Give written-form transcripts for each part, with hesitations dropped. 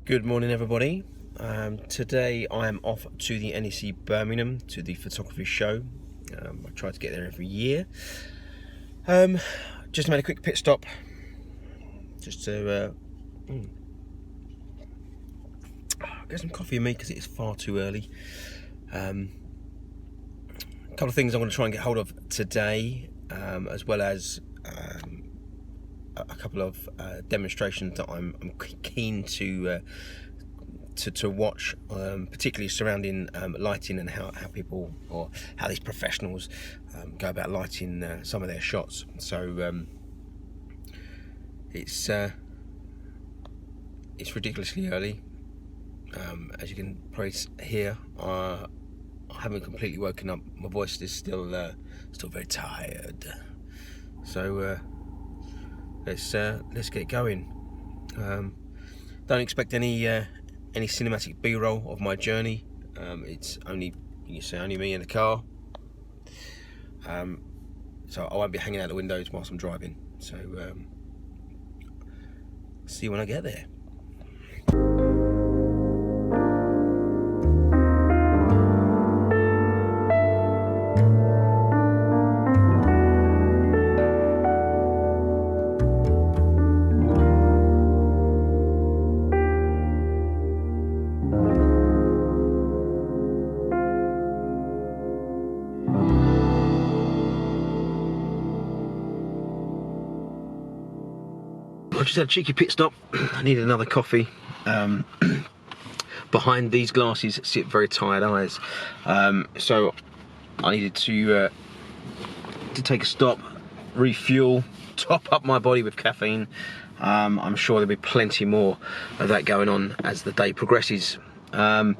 Good morning, everybody. Today I am off to the NEC Birmingham to the photography show. I try to get there every year. Just made a quick pit stop just to get some coffee in me because it is far too early. A couple of things I'm going to try and get hold of today, as well as a couple of demonstrations that I'm keen to watch, particularly surrounding lighting and how people, or how these professionals go about lighting some of their shots. So it's ridiculously early. As you can probably hear, I haven't completely woken up. My voice is still very tired. So let's get going. Don't expect any cinematic B-roll of my journey. It's only, you say, only me in the car. So I won't be hanging out the windows whilst I'm driving. So see you when I get there. I just had a cheeky pit stop. I needed another coffee. Behind these glasses sit very tired eyes, so I needed to take a stop, refuel, top up my body with caffeine. I'm sure there'll be plenty more of that going on as the day progresses. There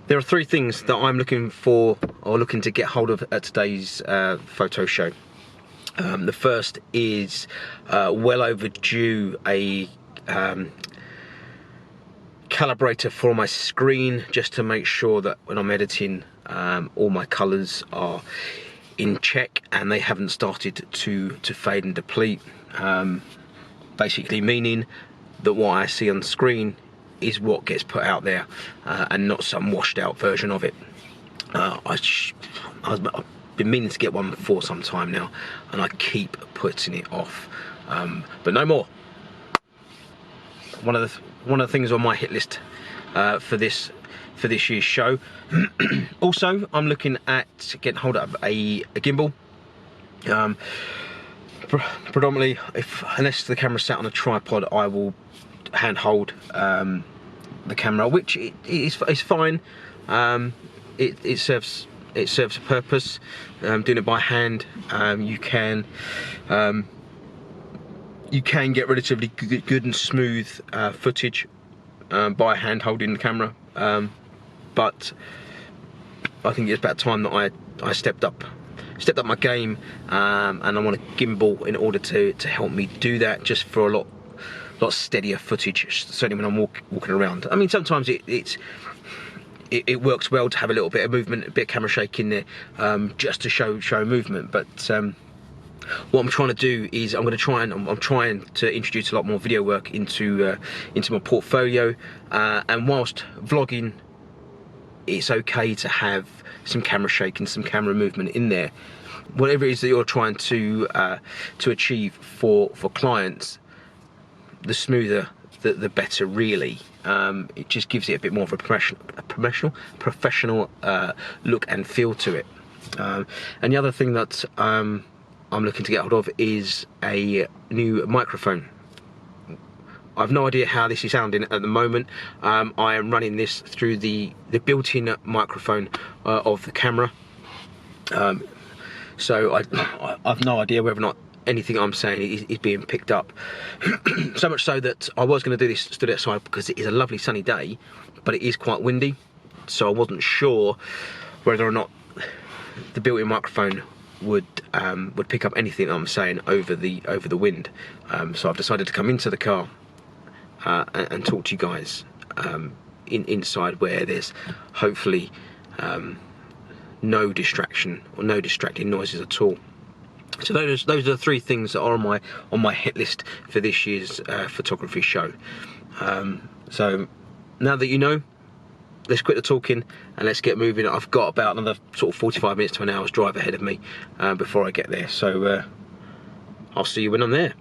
are three things that I'm looking for, or looking to get hold of at today's photo show. The first is well overdue, a calibrator for my screen, just to make sure that when I'm editing, all my colours are in check and they haven't started to fade and deplete. Basically meaning that what I see on screen is what gets put out there, and not some washed out version of it. I've been meaning to get one for some time now, and I keep putting it off, but no more. One of the things on my hit list for this year's show. Also, I'm looking at getting hold of a gimbal. Predominantly, unless the camera's sat on a tripod, I will handhold the camera, which is fine. It serves a purpose. Doing it by hand, you can get relatively good and smooth footage by hand holding the camera, but I think it's about time that I stepped up my game, and I want a gimbal in order to help me do that, just for a lot steadier footage, certainly when I'm walking around. I mean, sometimes it works well to have a little bit of movement, a bit of camera shake in there, just to show movement. But what I'm trying to do is I'm trying to introduce a lot more video work into my portfolio, and whilst vlogging, it's okay to have some camera shake and some camera movement in there. Whatever it is that you're trying to achieve for clients, the smoother the better, really. It just gives it a bit more of a professional look and feel to it. And the other thing that I'm looking to get hold of is a new microphone. I've no idea how this is sounding at the moment. I am running this through the built-in microphone of the camera, so I've no idea whether or not anything I'm saying is being picked up. So much so that I was going to do this stood outside because it is a lovely sunny day, but it is quite windy, so I wasn't sure whether or not the built-in microphone would pick up anything that I'm saying over the wind. So I've decided to come into the car and talk to you guys inside, where there's hopefully no distraction or no distracting noises at all. So those are the three things that are on my hit list for this year's photography show. So now that you know, let's quit the talking and let's get moving. I've got about another sort of 45 minutes to an hour's drive ahead of me before I get there. So I'll see you when I'm there.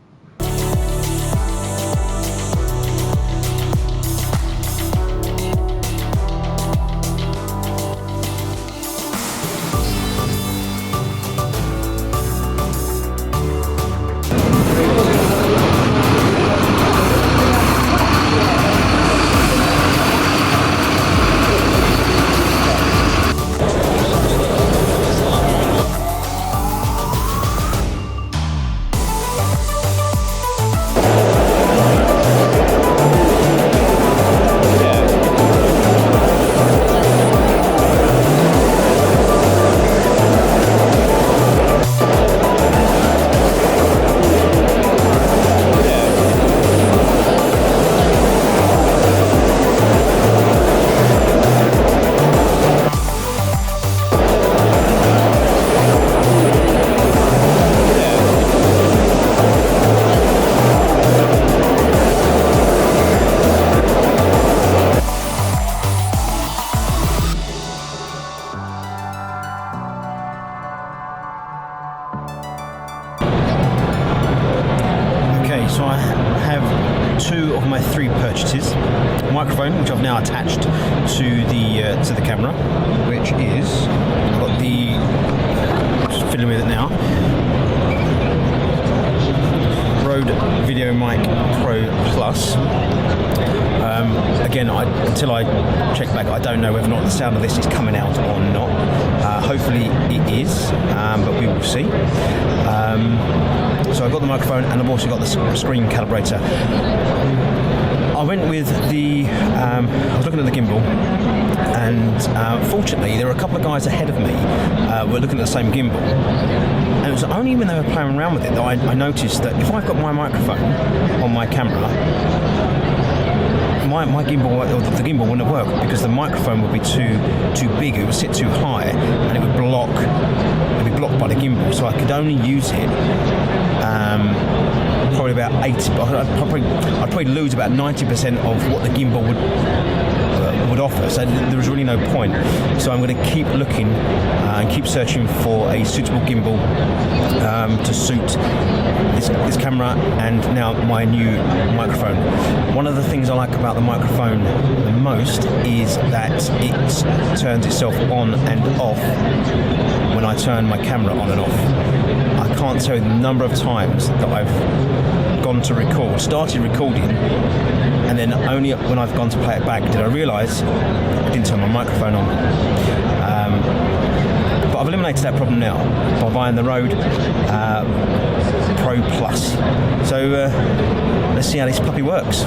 So I have two of my three purchases. A microphone, which I've now attached to the camera, which is, I've got just fiddling with it now, Rode VideoMic Pro Plus. Again, until I check back, I don't know whether or not the sound of this is coming out or not. Hopefully it is, but we will see. So I've got the microphone and I've also got the screen calibrator. I went with I was looking at the gimbal, and fortunately there were a couple of guys ahead of me who were looking at the same gimbal. And it was only when they were playing around with it that I noticed that if I've got my microphone on my camera, my gimbal, or the gimbal wouldn't work because the microphone would be too big, it would sit too high, and it would be blocked by the gimbal. So I could only use it probably about 80. I'd probably lose about 90% of what the gimbal would offer. So there was really no point. So I'm going to keep looking and keep searching for a suitable gimbal to suit this camera and now my new microphone. One of the things I like about the microphone the most is that it turns itself on and off when I turn my camera on and off. I can't tell you the number of times that I've gone to started recording, and then only when I've gone to play it back did I realise I didn't turn my microphone on. But I've eliminated that problem now by buying the Rode Pro Plus. So let's see how this puppy works.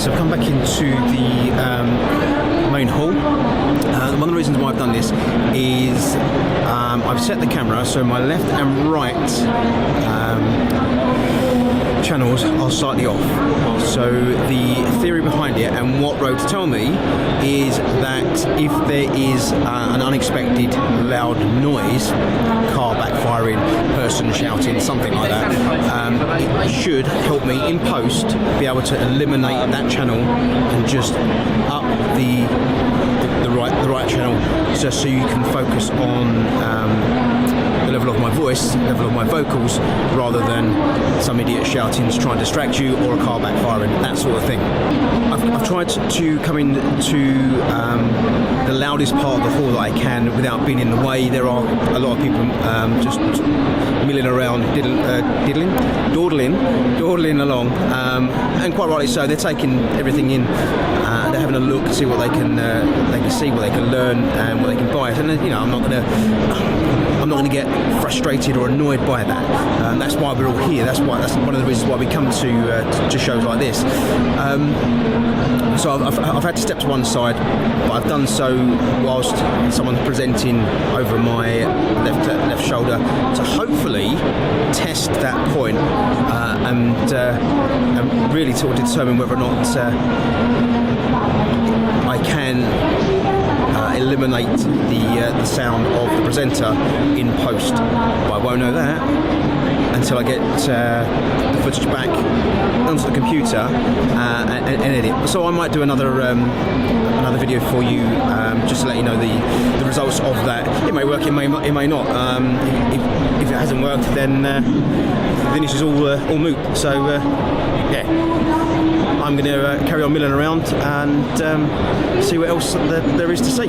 So I've come back into the main hall. One of the reasons why I've done this is I've set the camera so my left and right channels are slightly off. So the theory behind it and what Rode tell me is that if there is an unexpected loud noise, car backfiring, person shouting, something like that, it should help me in post be able to eliminate that channel and just up the right channel, just so you can focus on the level of my voice, level of my vocals, rather than some idiot shouting to try and distract you, or a car backfiring, that sort of thing. I've tried to come into the loudest part of the hall that I can without being in the way. There are a lot of people just milling around, dawdling along, and quite rightly so. They're taking everything in. They're having a look to see what they can see, what they can learn, and what they can buy. And I'm not going to get frustrated or annoyed by that. That's why we're all here. That's one of the reasons why we come to shows like this. So I've had to step to one side, but I've done so whilst someone's presenting over my left shoulder to hopefully test that point and really sort of determine whether or not I can eliminate the sound of the presenter in post. But I won't know that until I get the footage back onto the computer and edit. So I might do another video for you just to let you know the results of that. It may work, it may not. If it hasn't worked, then this is all moot. So yeah, I'm going to carry on milling around and see what else there is to see.